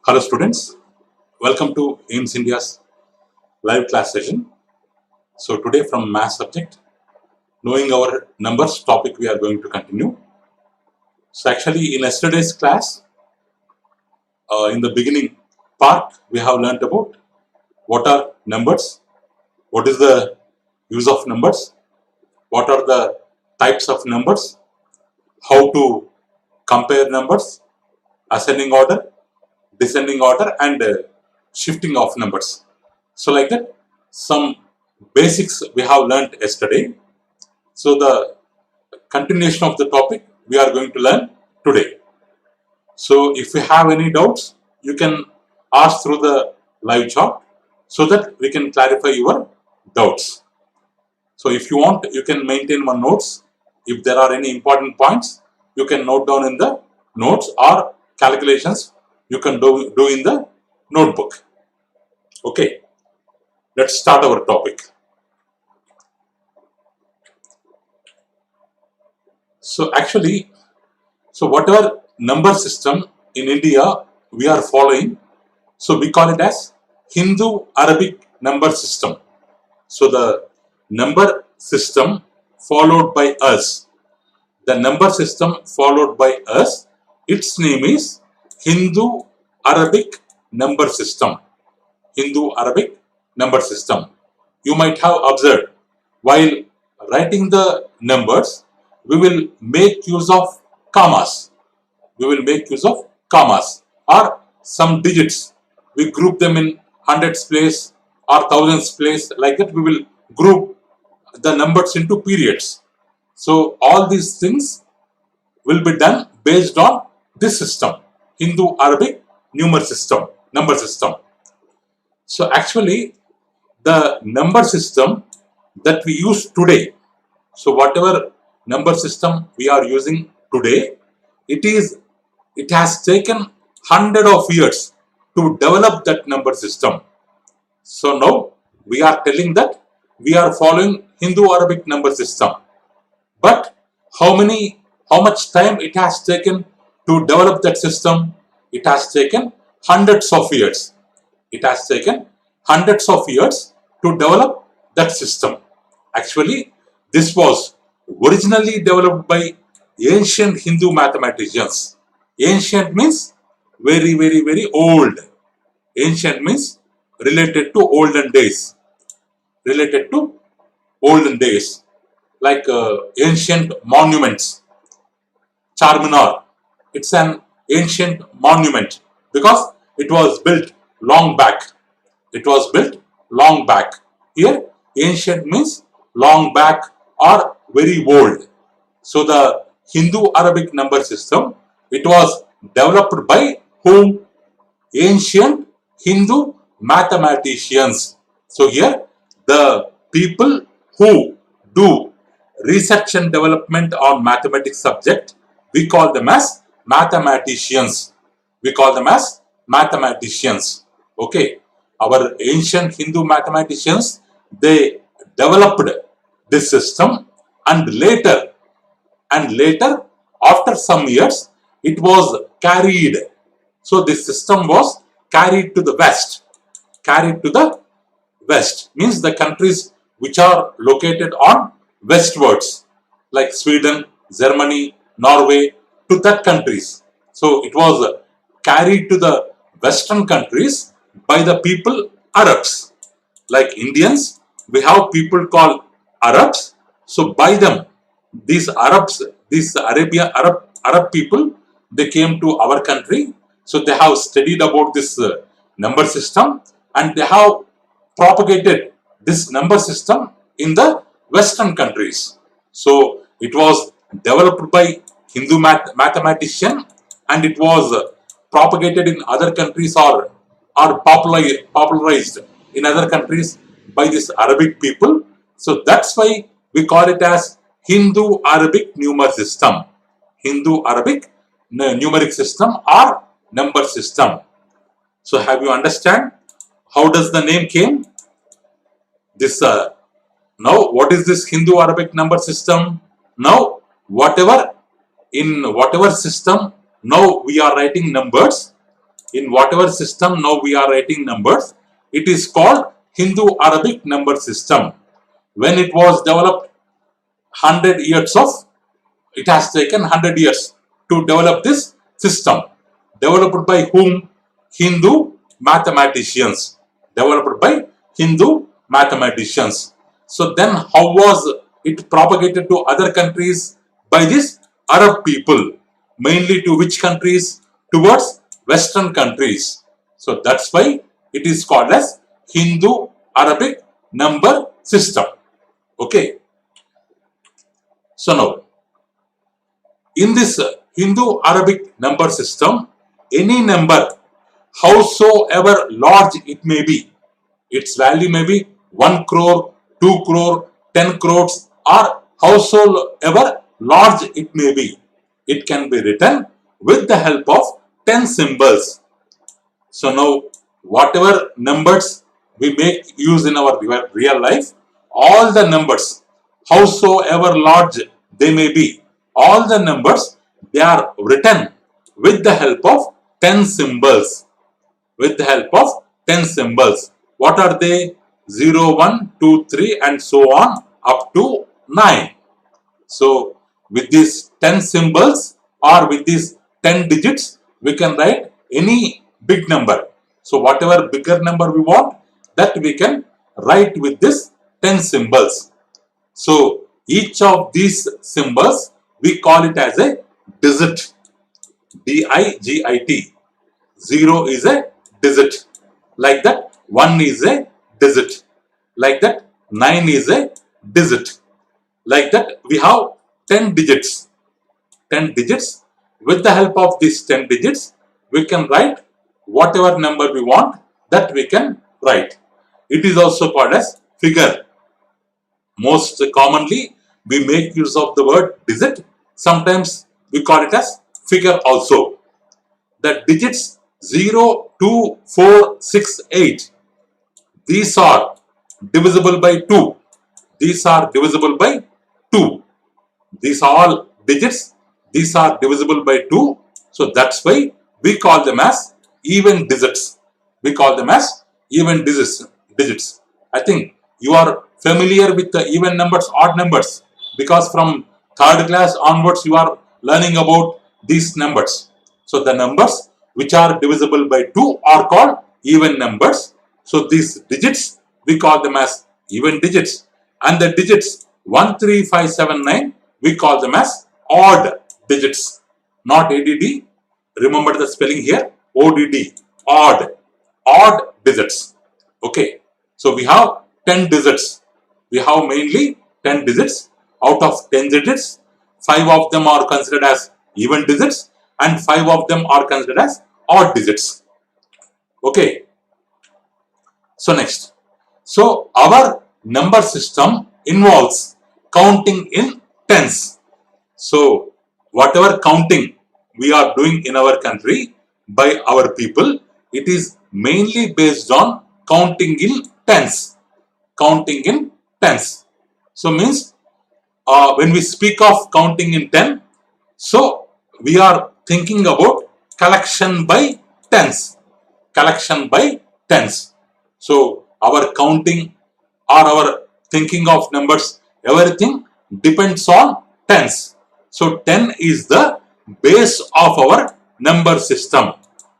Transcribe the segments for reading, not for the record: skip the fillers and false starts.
Hello students, welcome to AIMS India's live class session. So today from math subject, knowing our numbers topic we are going to continue. So actually in yesterday's class, in the beginning part, we have learnt about what are numbers, what is the use of numbers, what are the types of numbers, how to compare numbers, ascending order, descending order and shifting of numbers. So like that, some basics we have learnt yesterday. So the continuation of the topic we are going to learn today. So if you have any doubts, you can ask through the live chat so that we can clarify your doubts. So if you want, you can maintain one notes. If there are any important points, you can note down in the notes, or calculations you can do in the notebook. Okay, let's start our topic. So actually, whatever number system in India we are following, so we call it as Hindu-Arabic number system. So the number system followed by us, its name is Hindu-Arabic number system. Hindu-Arabic number system. You might have observed, while writing the numbers, we will make use of commas. Or some digits. We group them in hundreds place or thousands place. Like that, we will group the numbers into periods. So all these things will be done based on this system, Hindu-Arabic number system. So actually, the number system that we use today, so whatever number system we are using today, it has taken hundreds of years to develop that number system. So now we are telling that we are following Hindu-Arabic number system. But how much time it has taken to develop that system? It has taken hundreds of years. It has taken hundreds of years to develop that system. Actually, this was originally developed by ancient Hindu mathematicians. Ancient means very, very, very old. Ancient means related to olden days. Like ancient monuments. Charminar, it's an ancient monument because it was built long back. Here, ancient means long back or very old. So the Hindu-Arabic number system, it was developed by whom? Ancient Hindu mathematicians. So here, the people who do research and development on mathematics subject, we call them as mathematicians. Okay. Our ancient Hindu mathematicians, they developed this system, and later, after some years, it was carried. So this system was carried to the West. Means the countries which are located on westwards, like Sweden, Germany, Norway, to that countries. So it was carried to the Western countries by the people Arabs. Like Indians, we have people called Arabs. So by them, these Arab people, they came to our country. So they have studied about this number system, and they have propagated this number system in the Western countries. So it was developed by Hindu mathematician, and it was propagated in other countries or popularized in other countries by this Arabic people. So that's why we call it as Hindu-Arabic number system. Hindu-Arabic numeric system or number system. So have you understand how does the name came? This now what is this Hindu-Arabic number system? Now whatever system now we are writing numbers, in whatever system now we are writing numbers, it is called Hindu-Arabic number system. When it was developed, 100 years of, it has taken 100 years to develop this system. Developed by whom? Hindu mathematicians. Developed by Hindu mathematicians. So then how was it propagated to other countries? By these Arab people. Mainly to which countries? Towards Western countries. So that's why it is called as Hindu-Arabic number system. Okay. So now, in this Hindu-Arabic number system, any number, howsoever large it may be, its value may be 1 crore, 2 crore, 10 crores, or howsoever large it may be, it can be written with the help of 10 symbols. So now, whatever numbers we make use in our real life, all the numbers, howsoever large they may be, all the numbers, they are written with the help of 10 symbols. With the help of 10 symbols. What are they? 0, 1, 2, 3 and so on up to 9. So with these 10 symbols or with these 10 digits, we can write any big number. So whatever bigger number we want, that we can write with this 10 symbols. So each of these symbols, we call it as a digit. D-I-G-I-T. 0 is a digit. Like that, 1 is a digit. Like that, 9 is a digit. Like that, we have 10 digits. 10 digits. With the help of these 10 digits, we can write whatever number we want, that we can write. It is also called as figure. Most commonly, we make use of the word digit. Sometimes we call it as figure also. The digits 0, 2, 4, 6, 8. These are divisible by 2. These are divisible by 2. These are all digits. These are divisible by 2. So that's why we call them as even digits. We call them as even digits. I think you are familiar with the even numbers, odd numbers, because from 3rd class onwards you are learning about these numbers. So the numbers which are divisible by 2 are called even numbers. So these digits, we call them as even digits. And the digits 1, 3, 5, 7, 9, we call them as odd digits. Not ADD. Remember the spelling here. ODD. Odd. Odd digits. Okay. So we have 10 digits. We have mainly 10 digits. Out of 10 digits, 5 of them are considered as even digits and 5 of them are considered as odd digits. Okay. So next. So our number system involves counting in tens. So whatever counting we are doing in our country by our people, it is mainly based on counting in tens. Counting in tens. So means when we speak of counting in 10, so we are thinking about collection by tens. Collection by tens. So our counting or our thinking of numbers, everything depends on tens. So 10 is the base of our number system.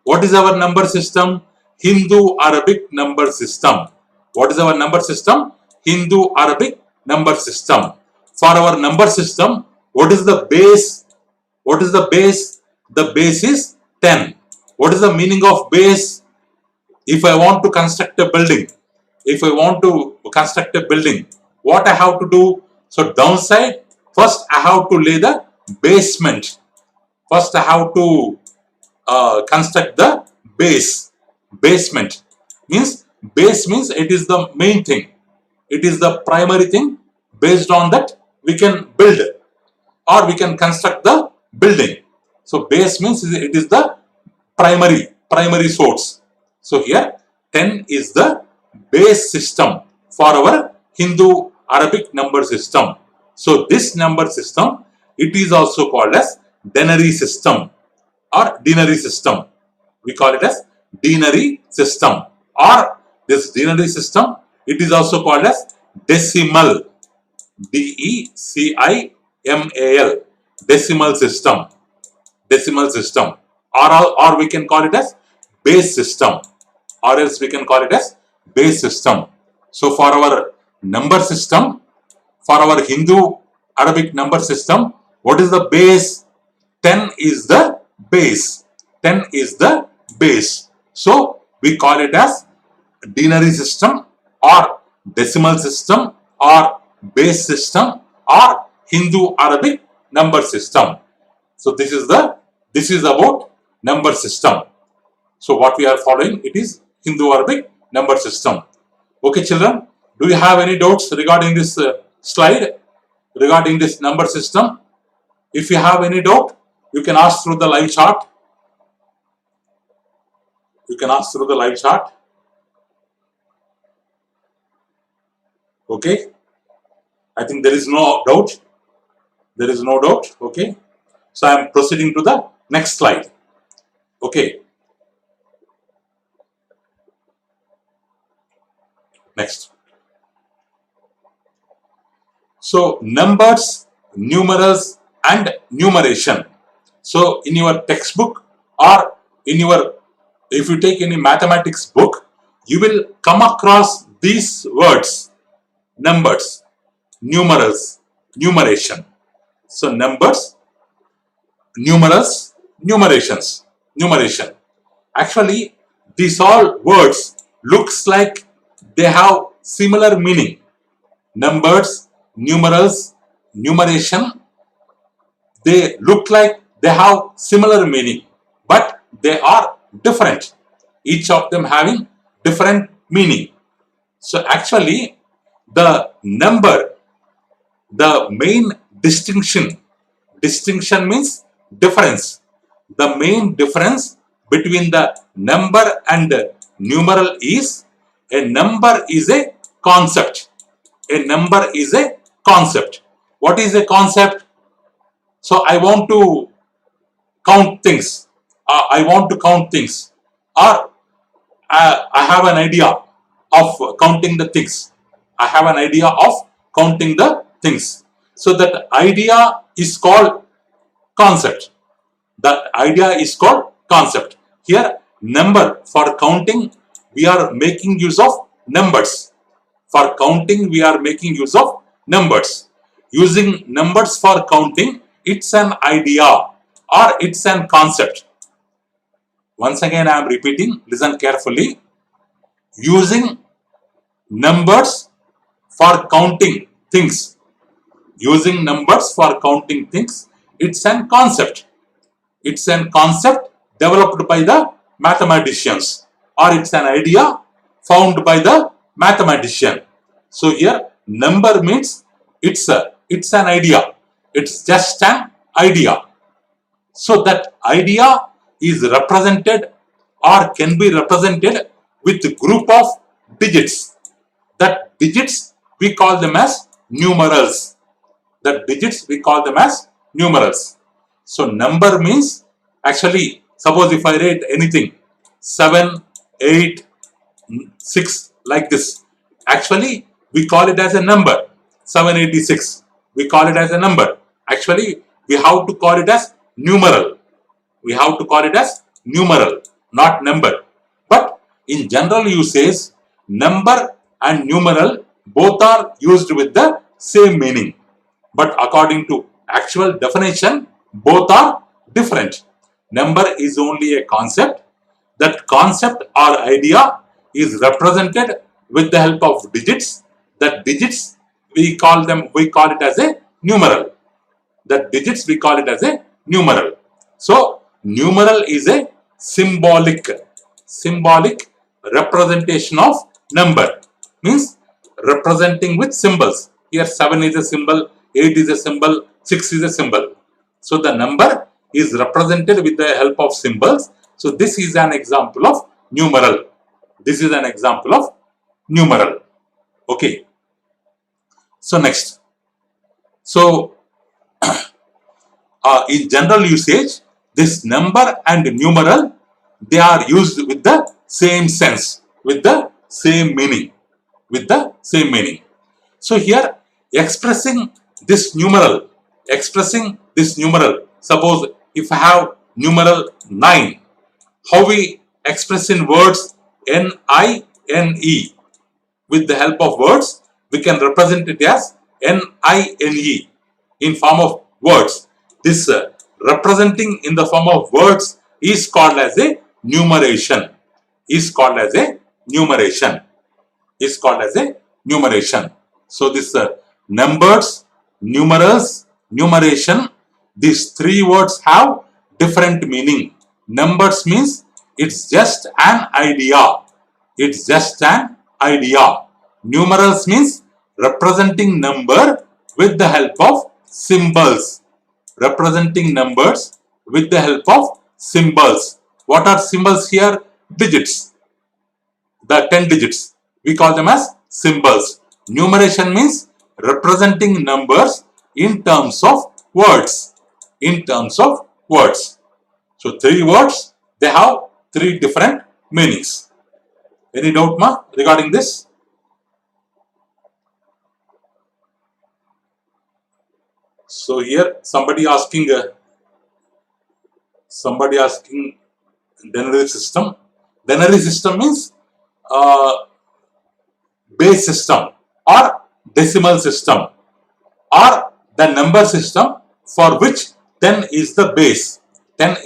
What is our number system? Hindu-Arabic number system. What is our number system? Hindu-Arabic number system. For our number system, what is the base? What is the base? The base is 10. What is the meaning of base? If I want to construct a building, what I have to do? So downside, first I have to lay the basement. First I have to construct the basement. Base means it is the main thing. It is the primary thing. Based on that, we can build or we can construct the building. So base means it is the primary source. So here 10 is the base system for our Hindu-Arabic number system. So this number system, it is also called as denary system or denary system. We call it as denary system, or this denary system, it is also called as decimal, DECIMAL, decimal system, or we can call it as base system, or else we can call it as base system. So for our number system, for our Hindu Arabic number system, what is the base? 10 is the base. 10 is the base. So we call it as denary system, or decimal system, or base system, or Hindu Arabic number system. So this is about number system. So what we are following, it is Hindu Arabic number system. Okay, children, do you have any doubts regarding this slide, regarding this number system? If you have any doubt, you can ask through the live chat. Okay, I think there is no doubt. Okay, so I am proceeding to the next slide. Okay, next. So numbers, numerals, and numeration. So in your textbook, or in your, if you take any mathematics book, you will come across these words: numbers, numerals, numeration. So numbers, numerals, numeration. Actually, these all words looks like they have similar meaning. Numbers, numerals, numeration, they look like they have similar meaning, but they are different. Each of them having different meaning. So actually, the number, the main distinction means difference. The main difference between the number and numeral is, a number is a concept. A number is a concept. What is a concept? So I want to count things. Or I have an idea of counting the things. So that idea is called concept. Here, number, for counting, we are making use of numbers. Using numbers for counting, it's an idea, or it's an concept. Once again, I am repeating, listen carefully. Using numbers for counting things. It's an concept. Developed by the mathematicians, or it's an idea found by the mathematician. So here, number means it's an idea. It's just an idea. So that idea is represented, or can be represented, with a group of digits. That digits, we call them as numerals. So number means, actually, suppose if I write anything, 7, 8, 6, like this. Actually, we call it as a number. 786. We call it as a number. Actually, we have to call it as numeral. Not number. But in general usage, number and numeral both are used with the same meaning. But according to actual definition, both are different. Number is only a concept. That concept or idea is represented with the help of digits. That digits, we call it as a numeral. So numeral is a symbolic representation of number. Means representing with symbols. Here 7 is a symbol, 8 is a symbol, 6 is a symbol. So the number is represented with the help of symbols. So this is an example of numeral. Okay. So next. So in general usage, this number and numeral they are used with the same sense, with the same meaning, with the same meaning. So here, expressing this numeral, suppose if I have numeral 9, how we express in words N-I-N-E. With the help of words, we can represent it as N-I-N-E in form of words. This representing in the form of words is called as a numeration. So this numbers, numerals, numeration, these three words have different meaning. Numbers means it's just an idea. Numerals means representing number with the help of symbols. What are symbols here? Digits. The 10 digits. We call them as symbols. Numeration means representing numbers in terms of words. So three words, they have three different meanings. Any doubt, ma, regarding this? So here somebody asking denary system. Denary system means base system or decimal system or the number system for which 10 is the base. That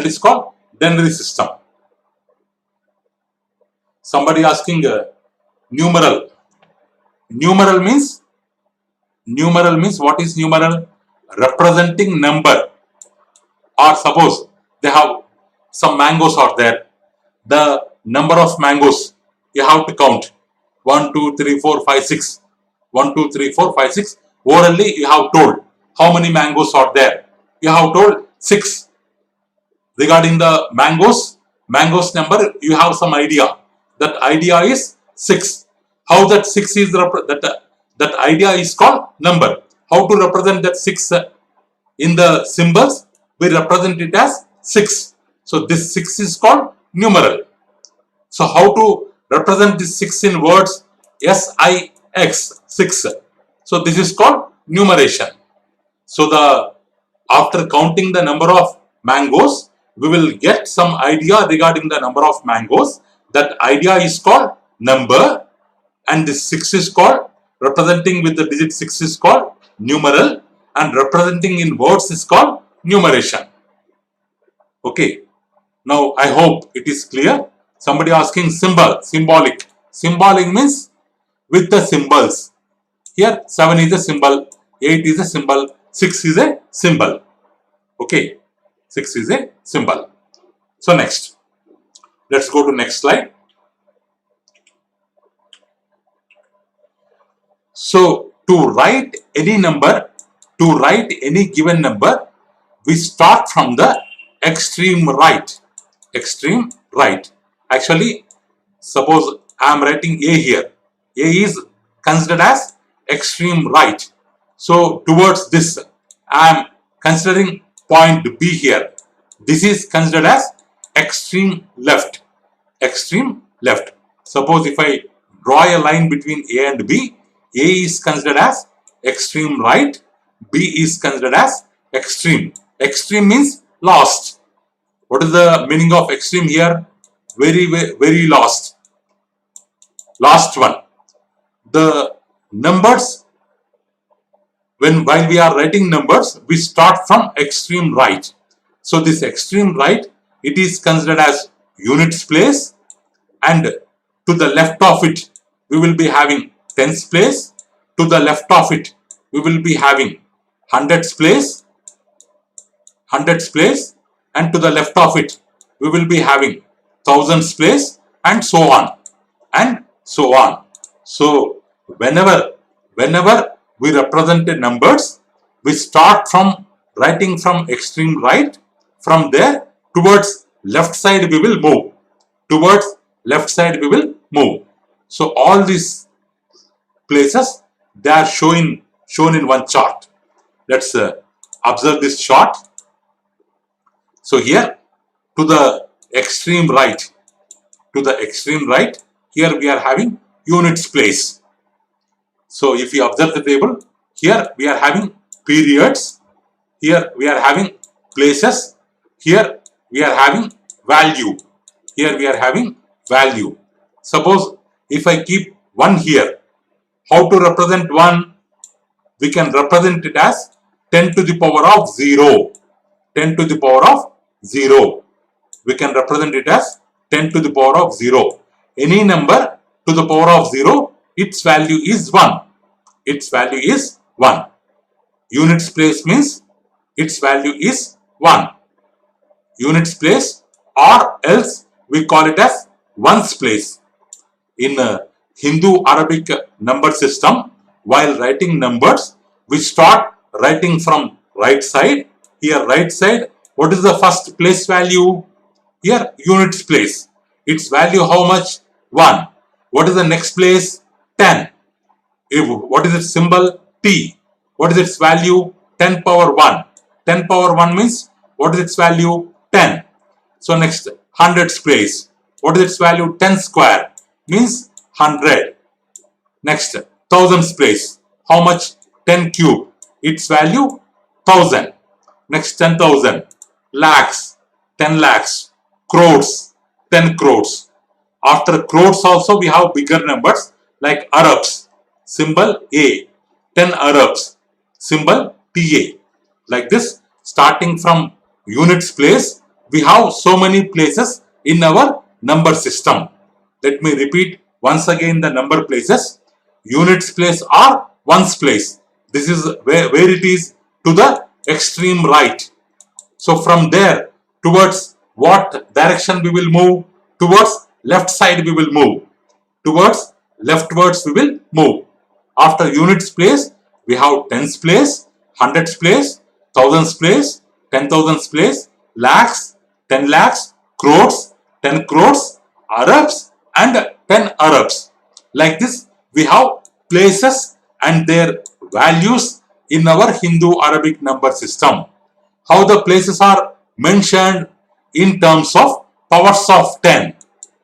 is called denary system. Somebody asking numeral. Numeral means what is numeral? Representing number. Or suppose they have some mangoes out there. The number of mangoes you have to count. 1, 2, 3, 4, 5, 6. 1, 2, 3, 4, 5, 6. Orally you have told how many mangoes are there. You have told 6. Regarding the mangoes number, you have some idea. That idea is 6. How that 6 is that idea is called number. How to represent that 6 in the symbols? We represent it as 6. So this 6 is called numeral. So how to represent this 6 in words? S-I-X, 6. So this is called numeration. So after counting the number of mangoes, we will get some idea regarding the number of mangoes. That idea is called number, and this 6 is called, representing with the digit 6 is called numeral, and representing in words is called numeration. Okay. Now I hope it is clear. Somebody asking symbolic. Symbolic means with the symbols. Here 7 is a symbol, 8 is a symbol, 6 is a symbol. Okay. 6 is a symbol. So next. Let's go to next slide. So to write any number, any given number, we start from the extreme right. Actually, suppose I am writing A here. A is considered as extreme right. So towards this, I am considering point B here. This is considered as extreme left. Suppose if I draw a line between A and B, A is considered as extreme right, B is considered as extreme. Extreme means last. What is the meaning of extreme here? Very last. Last one. The numbers, while we are writing numbers, we start from extreme right. So this extreme right, it is considered as units place, and to the left of it, we will be having tens place. To the left of it, we will be having hundreds place, and to the left of it, we will be having thousands place, and so on. So whenever we represent the numbers, we start from writing from extreme right. From there towards left side we will move. So all these places, they are shown in one chart. Let's observe this chart. So here to the extreme right. To the extreme right, here we are having units place. So if you observe the table, here we are having periods, here we are having places, here we are having value, here we are having value. Suppose if I keep 1 here, how to represent 1? We can represent it as 10 to the power of 0. 10 to the power of 0. We can represent it as 10 to the power of 0. Any number to the power of 0, its value is 1. Its value is 1. Units place means its value is 1. Units place, or else we call it as ones place. In Hindu Arabic number system, while writing numbers, we start writing from right side. Here right side, what is the first place value? Here units place. Its value how much? 1. What is the next place? 10. What is its symbol? T. What is its value? 10 power 1. 10 power 1 means what is its value? 10. So next, hundreds place. What is its value? 10 square means 100. Next, thousands place. How much? 10 cube. Its value 1000. Next, 10,000. Lakhs. 10 lakhs. Crores. 10 crores. After crores also we have bigger numbers like Arabs. Symbol A. 10 Arabs. Symbol TA. Like this, starting from units place, we have so many places in our number system. Let me repeat once again the number places. Units place or ones place. This is where it is to the extreme right. So from there towards what direction we will move? Towards left side we will move. Towards leftwards we will move. After units place, we have tens place, hundreds place, thousands place, 10,000s place, lakhs, 10 lakhs, crores, 10 crores, Arabs and 10 Arabs. Like this, we have places and their values in our Hindu Arabic number system. How the places are mentioned in terms of powers of 10.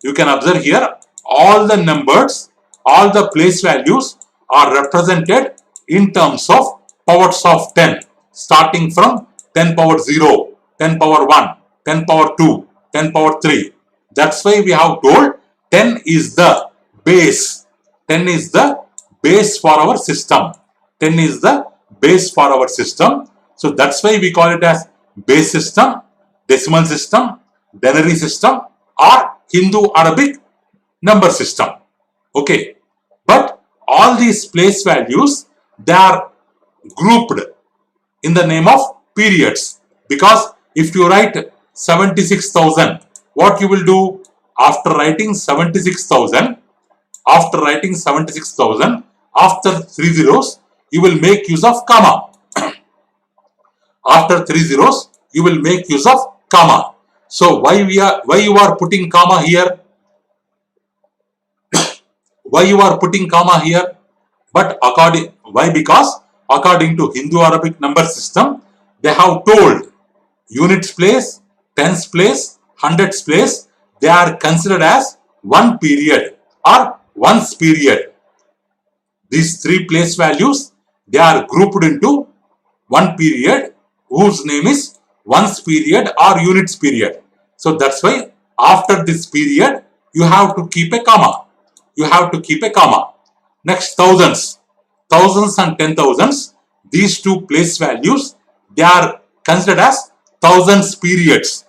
You can observe here all the numbers, all the place values are represented in terms of powers of 10, starting from 10 power 0, 10 power 1, 10 power 2, 10 power 3. That's why we have told 10 is the base. 10 is the base for our system. 10 is the base for our system. So that's why we call it as base system, decimal system, denary system, or Hindu Arabic number system. Okay. But all these place values, they are grouped in the name of periods. Because if you write 76,000, what you will do? After writing 76,000, after 3 zeros, you will make use of comma. After 3 zeros, you will make use of comma. So why you are putting comma here? Why you are putting comma here? But why? Because according to Hindu Arabic number system, they have told units place, tens place, hundreds place, they are considered as one period or ones period. These three place values, they are grouped into one period whose name is ones period or units period. So that's why after this period, you have to keep a comma. You have to keep a comma. Next, thousands. Thousands and 10,000s. These two place values, they are considered as thousands periods.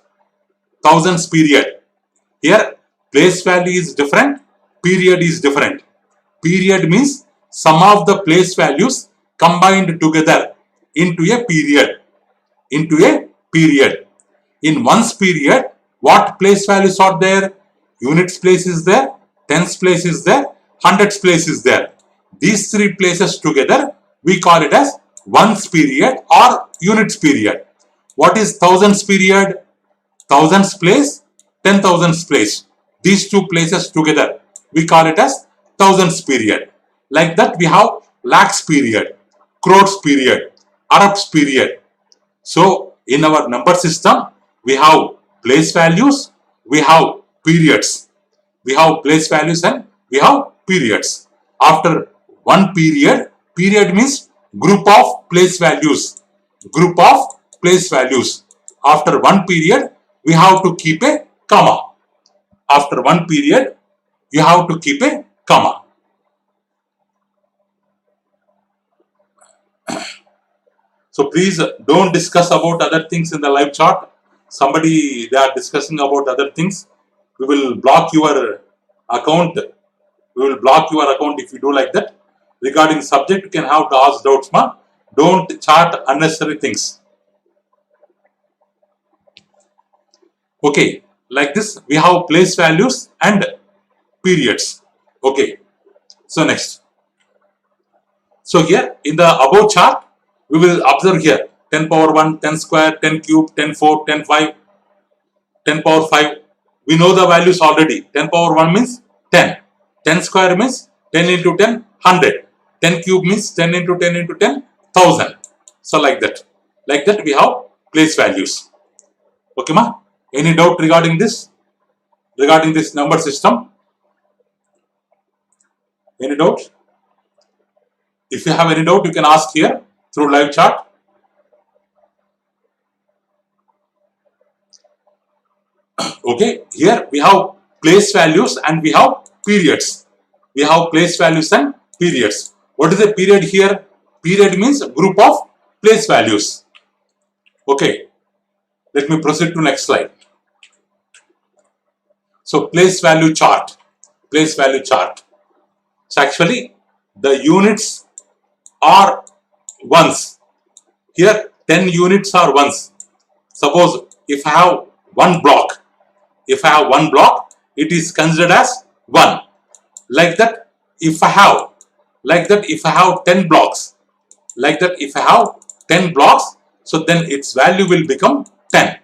Thousands period. Here, place value is different. Period is different. Period means sum of the place values combined together into a period. Into a period. In one's period, what place values are there? Units place is there. Tens place is there. Hundreds place is there. These three places together, we call it as ones period or units period. What is thousands period? Thousands place, 10,000s place. These two places together, we call it as thousands period. Like that, we have lakhs period, crores period, Arabs period. So in our number system, we have place values, we have periods. We have place values and we have periods. After one period, period means group of place values. Group of place values. After one period, we have to keep a comma. After one period, you have to keep a comma. So please don't discuss about other things in the live chat. Somebody, they are discussing about other things. We will block your account. We will block your account if you do like that. Regarding subject, you can have to ask doubts, ma. Don't chat unnecessary things. Okay, like this, we have place values and periods. Okay, so next. So here in the above chart, we will observe here 10 power 1, 10 square, 10 cube, 10 4, 10 5, 10 power 5. We know the values already. 10 power 1 means 10. 10 square means 10 into 10, 100. 10 cube means 10 into 10 into 10, 1000. So like that. Like that we have place values. Okay, ma? Any doubt regarding this? Regarding this number system? Any doubt? If you have any doubt, you can ask here through live chat. Okay, here we have place values and we have periods. We have place values and periods. What is a period here? Period means group of place values. Okay, let me proceed to next slide. So place value chart. Place value chart. So actually the units are ones. Here 10 units are ones. Suppose if I have one block, it is considered as 1. Like that, if I have 10 blocks, so then its value will become 10.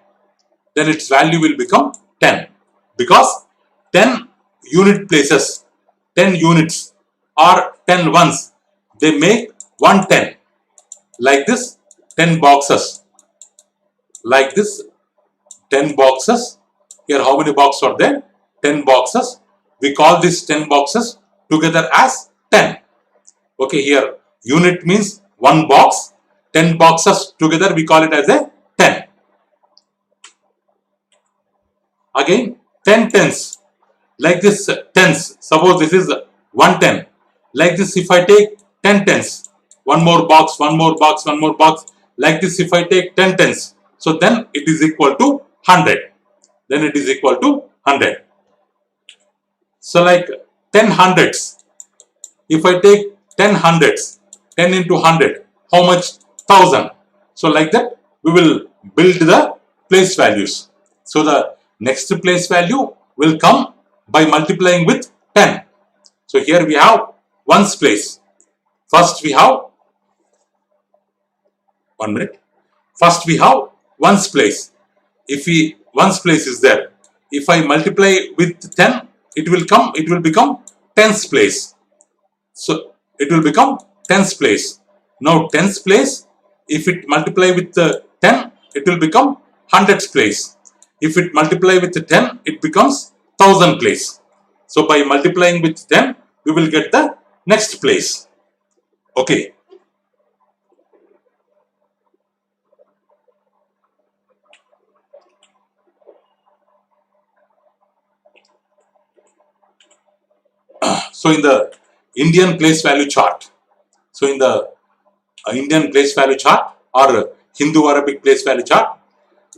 Because 10 unit places, 10 units or 10 ones, they make 110. Like this, 10 boxes. Like this, 10 boxes. Here, how many boxes are there? 10 boxes. We call these 10 boxes together as 10. Okay, here, unit means one box. 10 boxes together, we call it as a 10. Again, 10 tens. Like this, tens. Suppose this is 110. Like this, if I take 10 tens, one more box. Like this, if I take 10 tens, so then it is equal to 100. So like 10 hundreds. If I take 10 hundreds, 10 into 100, how much? 1000. So like that, we will build the place values. So the next place value will come by multiplying with 10. So here we have ones place. First we have ones place. If ones place is there, if I multiply with 10, it will become tens place. So it will become tens place. Now tens place, if it multiply with 10, it will become hundreds place. If it multiply with 10, it becomes 1000 place. So by multiplying with 10, we will get the next place. Okay. So in the Indian place value chart, or Hindu Arabic place value chart,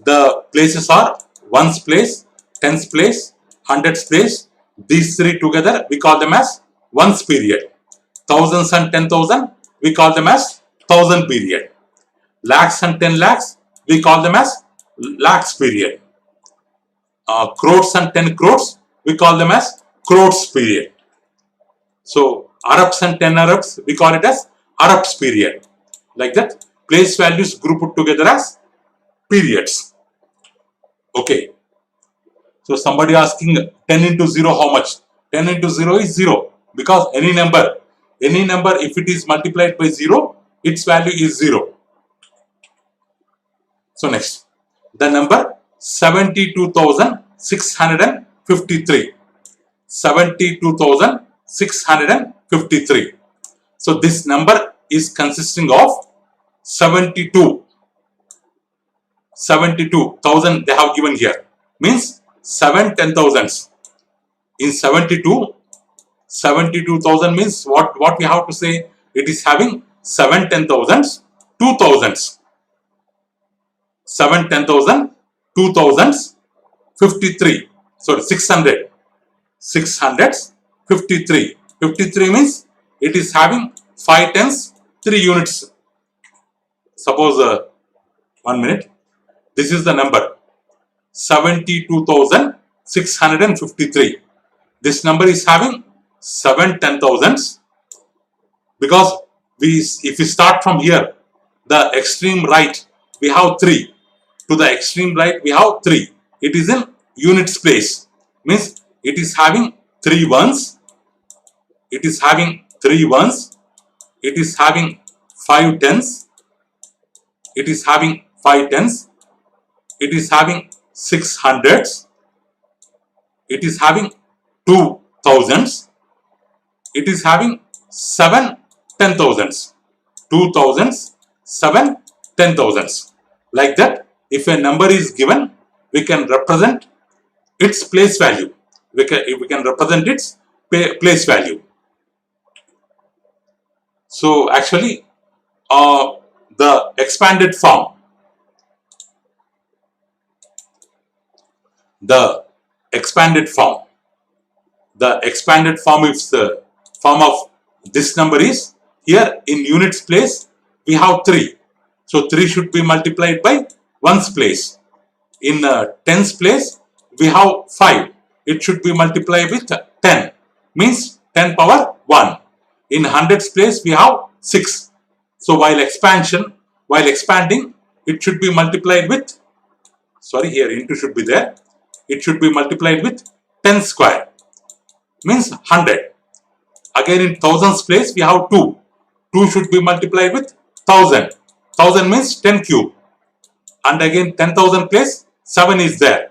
the places are ones place, tens place, hundreds place. These three together we call them as ones period. Thousands and 10,000 we call them as 1000 period. Lakhs and 10 lakhs we call them as lakhs period. Crores and 10 crores we call them as crores period. So Arabs and 10 Arabs we call it as Arabs period. Like that, place values grouped together as periods. Okay. So somebody asking 10 into 0 how much? 10 into 0 is 0, because any number if it is multiplied by 0, its value is 0. So next, the number 72,000 72,653. 72,653. So this number is consisting of 72,000 they have given here. Means 7 10,000s. In 72,000 means what we have to say? It is having 7 10,000s, 2,000s. 7 10,000, 2,000s, 53. Sorry, 600. 600s, 53. 53 means it is having 5 tens, 3 units. Suppose 1 minute. This is the number 72,653. This number is having 7 10,000s because if we start from here, the extreme right we have 3. To the extreme right we have 3. It is in units place. Means it is having 3 ones. It is having 3 ones. It is having 5 tens. It is having 5 tens. It is having 6 hundreds. It is having 2 thousands. It is having 7 10,000s. 2 thousands, 7 10,000s. Like that, if a number is given, we can represent its place value. We can represent its place value. So actually, the expanded form. The expanded form is the form of this number is here in units place we have 3. So 3 should be multiplied by ones place. In tens place we have 5. It should be multiplied with 10. Means 10 power 1. In hundreds place we have 6. So while expanding, it should be multiplied with, sorry, here into should be there. It should be multiplied with 10 square. Means 100. Again in thousands place we have 2. 2 should be multiplied with 1000. 1000 means 10 cube. And again 10,000 place 7 is there.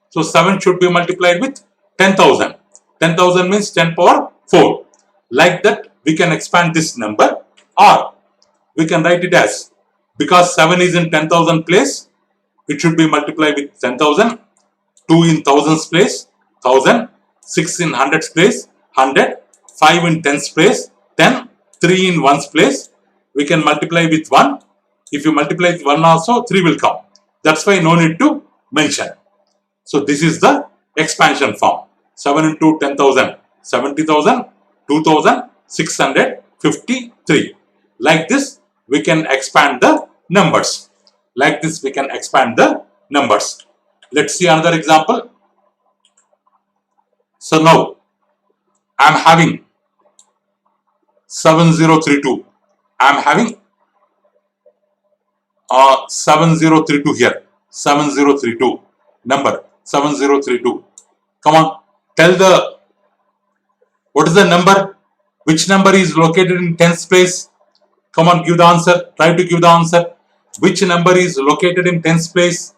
So 7 should be multiplied with 10,000. 10,000 means 10 power 4. Like that we can expand this number, or we can write it as, because 7 is in 10,000 place, it should be multiplied with 10,000. 2 in thousands place, 1000. 6 in hundreds place, 100. 5 in tens place, 10. 3 in ones place, we can multiply with 1. If you multiply with 1 also, 3 will come. That's why no need to mention. So this is the expansion form. 7 into 10,000, 70,000, 2,653. Like this, we can expand the numbers. Like this, we can expand the numbers. Let's see another example. So now, I am having 7032. I am having 7032 here. 7032. Number 7032. Come on, tell what is the number? Which number is located in tens place? Come on, give the answer. Try to give the answer. Which number is located in tens place?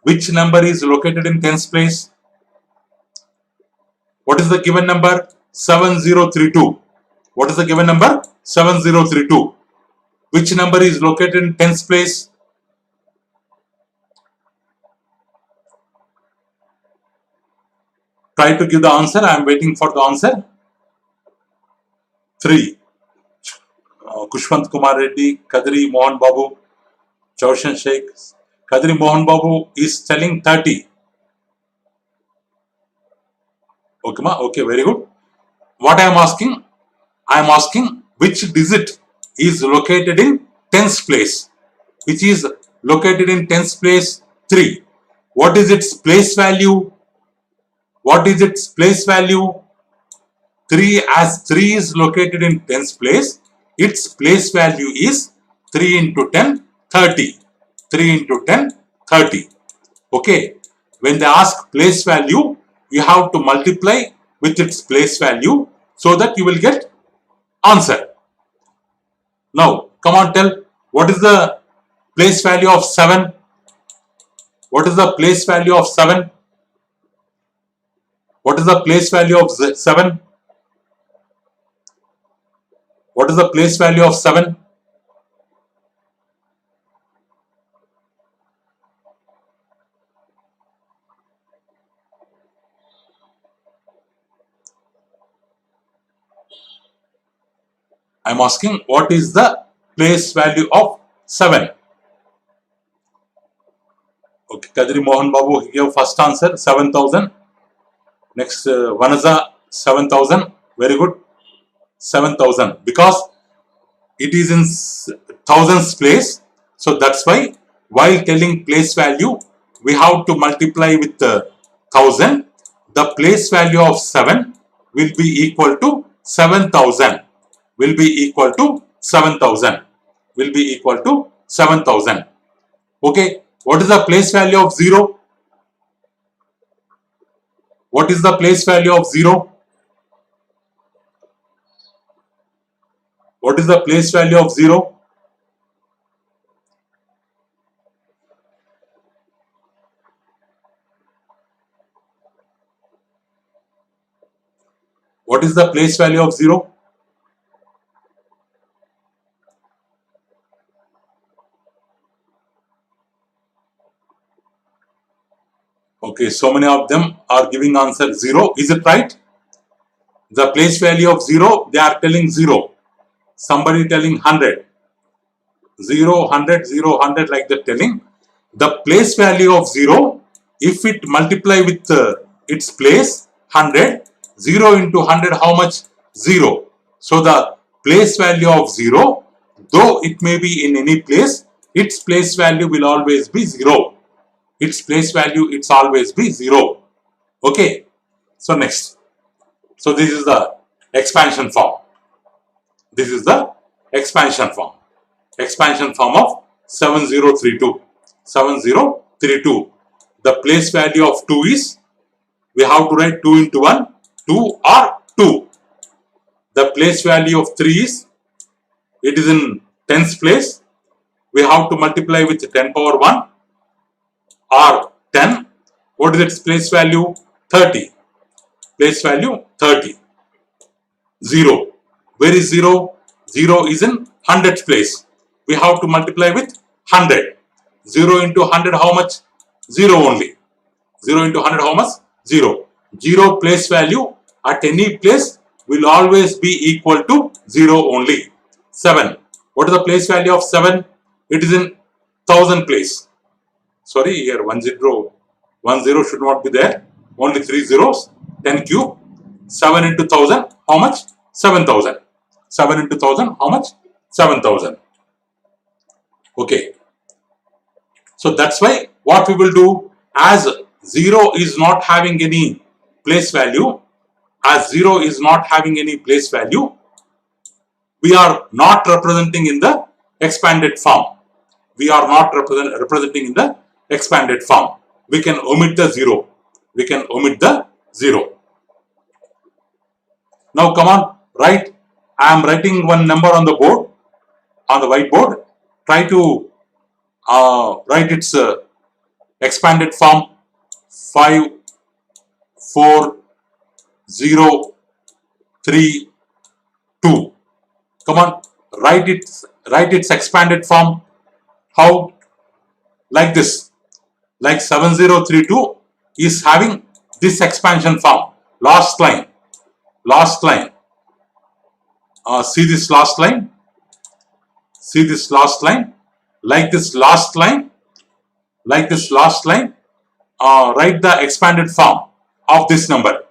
Which number is located in tens place? What is the given number? 7032. What is the given number? 7032. Which number is located in tens place? Try to give the answer. I am waiting for the answer. 3. Kushwant Kumar Reddy, Kadri Mohan Babu, Chaushan Sheikh. Kadri Mohan Babu is telling 30. Okay, ma? Okay, very good. What I am asking? I am asking which digit is located in tens place. Which is located in tens place? 3. What is its place value? What is its place value? 3, as 3 is located in tens place, its place value is 3 into 10, 30. 3 into 10, 30. Okay. When they ask place value, you have to multiply with its place value so that you will get answer. Now, come on, tell what is the place value of 7? What is the place value of 7? What is the place value of 7? What is the place value of 7? I am asking, what is the place value of 7? Okay, Kadri Mohan Babu, he gave first answer 7,000. Next, Vanaza 7,000. Very good. 7,000, because it is in thousands place. So that's why while telling place value, we have to multiply with 1,000. The place value of 7 will be equal to 7,000. Will be equal to 7,000. Will be equal to 7,000. Okay. What is the place value of 0? What is the place value of 0? What is the place value of 0? What is the place value of 0? Okay, so many of them are giving answer 0. Is it right? The place value of 0, they are telling 0. Somebody telling 100. 0, 100, 0, 100, like that telling. The place value of 0, if it multiply with its place, 100, 0 into 100, how much? 0. So the place value of 0, though it may be in any place, its place value will always be 0. Its place value, it's always be 0. Okay. So next. So this is the expansion form. This is the expansion form. Expansion form of 7032. 7032. The place value of 2 is, we have to write 2 into 1, 2 or 2. The place value of 3 is, it is in tens place. We have to multiply with 10 power 1 or 10. What is its place value? 30. Place value 30. 0. Where is 0? 0 is in hundredths place. We have to multiply with 100. 0 into 100, how much? 0 only. 0 into 100, how much? 0. 0 place value at any place will always be equal to 0 only. 7. What is the place value of 7? It is in thousand place. Sorry, here 1 0 should not be there. Only 3 zeros. 10 cube. 7 into 1000, how much? 7,000. 7 into 1000, how much? 7,000. Okay. So that's why what we will do, as 0 is not having any place value, as 0 is not having any place value, we are not representing in the expanded form. We are not representing in the expanded form. We can omit the 0. We can omit the 0. Now come on, write. I am writing one number on the board, on the whiteboard. Try to write its expanded form. 5, 4, 0, 3, 2. Come on, write its expanded form. How? Like this. Like 7032 is having this expansion form. Last line. Last line. See this last line. See this last line. Like this last line. Like this last line. Write the expanded form of this number.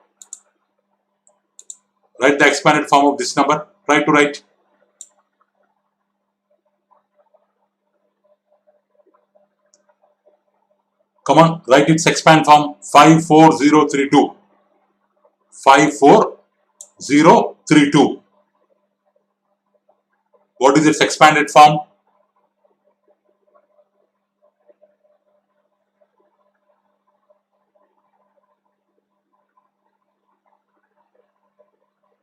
Write the expanded form of this number. Try to write. Come on, write its expand form. 54032. 54032. What is its expanded form?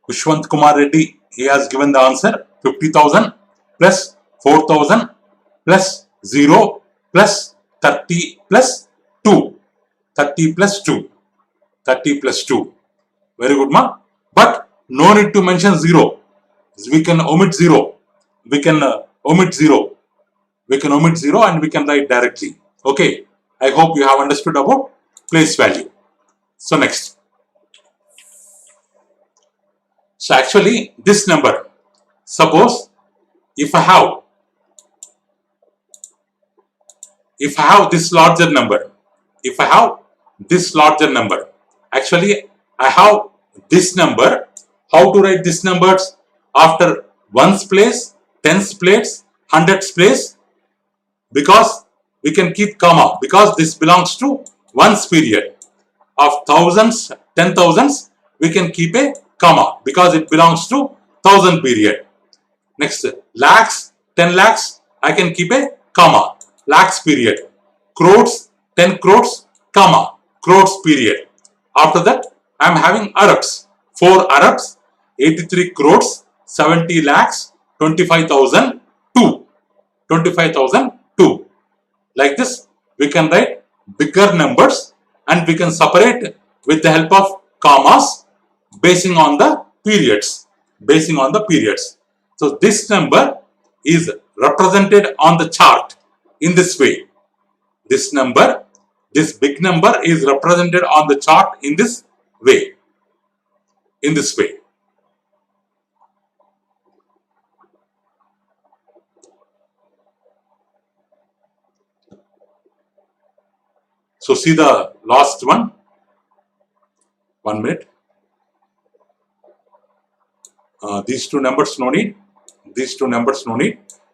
Kushwant Kumar Reddy, he has given the answer. 50,000 plus 4,000 plus 0 plus 30 plus 2. 30 plus 2. 30 plus 2. Very good, ma. But no need to mention 0. We can omit 0. We can omit 0. We can omit 0 and we can write directly. Okay. I hope you have understood about place value. So next. So actually this number, suppose if I have this larger number, actually I have this number. How to write this numbers? After ones place, tens place, hundreds place, because we can keep comma, because this belongs to ones period. Of thousands, 10,000s, we can keep a comma because it belongs to 1000 period. Next, lakhs, 10 lakhs, I can keep a comma, lakhs period. Crores, 10 crores, comma, crores period. After that, I am having Arabs, 4 Arabs, 83 crores, 70 lakhs, 25,002. 25,002. Like this, we can write bigger numbers and we can separate with the help of commas basing on the periods. So this number is represented on the chart in this way. This big number is represented on the chart in this way. So see the last one. 1 minute. These two numbers no need.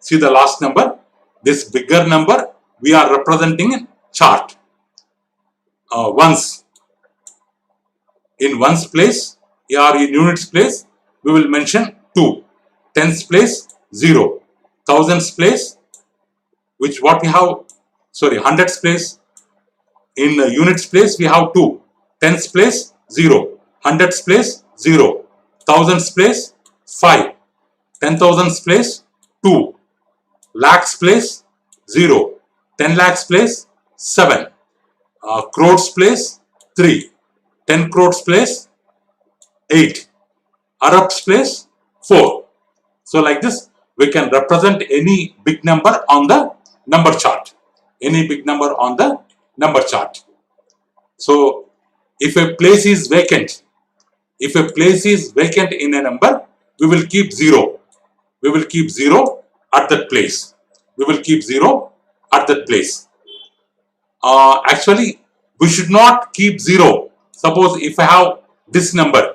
See the last number. This bigger number we are representing in chart. Ones. In ones place or in units place, we will mention 2. Tens place 0. Thousands place, which what we have. Sorry, hundreds place. In units place we have 2. Tens place 0. Hundreds place 0. Thousands place 5. 10,000s place 2. Lakhs place 0. 10 lakhs place 7. Crores place 3. 10 crores place 8. Arabs place 4. So like this, we can represent any big number on the number chart. So if a place is vacant, in a number, we will keep 0. At that place. Actually, we should not keep 0. Suppose if I have this number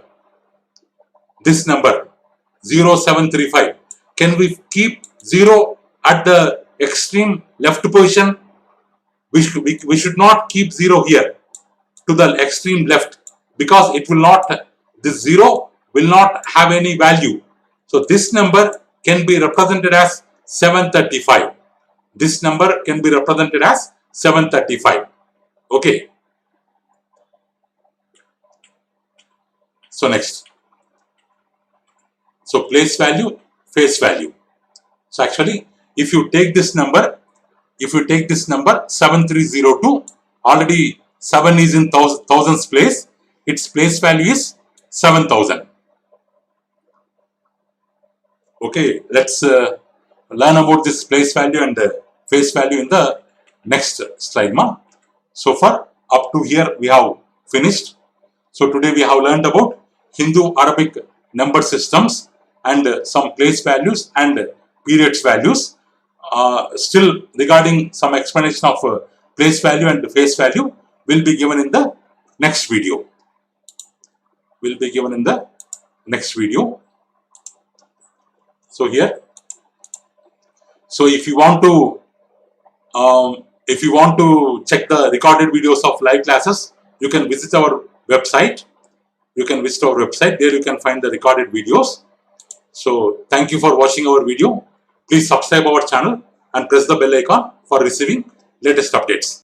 0735, can we keep 0 at the extreme left position? We should not keep 0 here to the extreme left, because it will not, this 0 will not have any value. So this number can be represented as 735. Okay. So next. So place value, face value. So actually, if you take this number 7302, already 7 is in thousands place, its place value is 7000. Okay, let's learn about this place value and face value in the next slide, ma. So far, up to here we have finished. So today we have learned about Hindu Arabic number systems and some place values and periods values. Still regarding some explanation of place value and face value will be given in the next video. So here, so if you want to check the recorded videos of live classes, you can visit our website. There you can find the recorded videos. So thank you for watching our video. Please subscribe our channel and press the bell icon for receiving latest updates.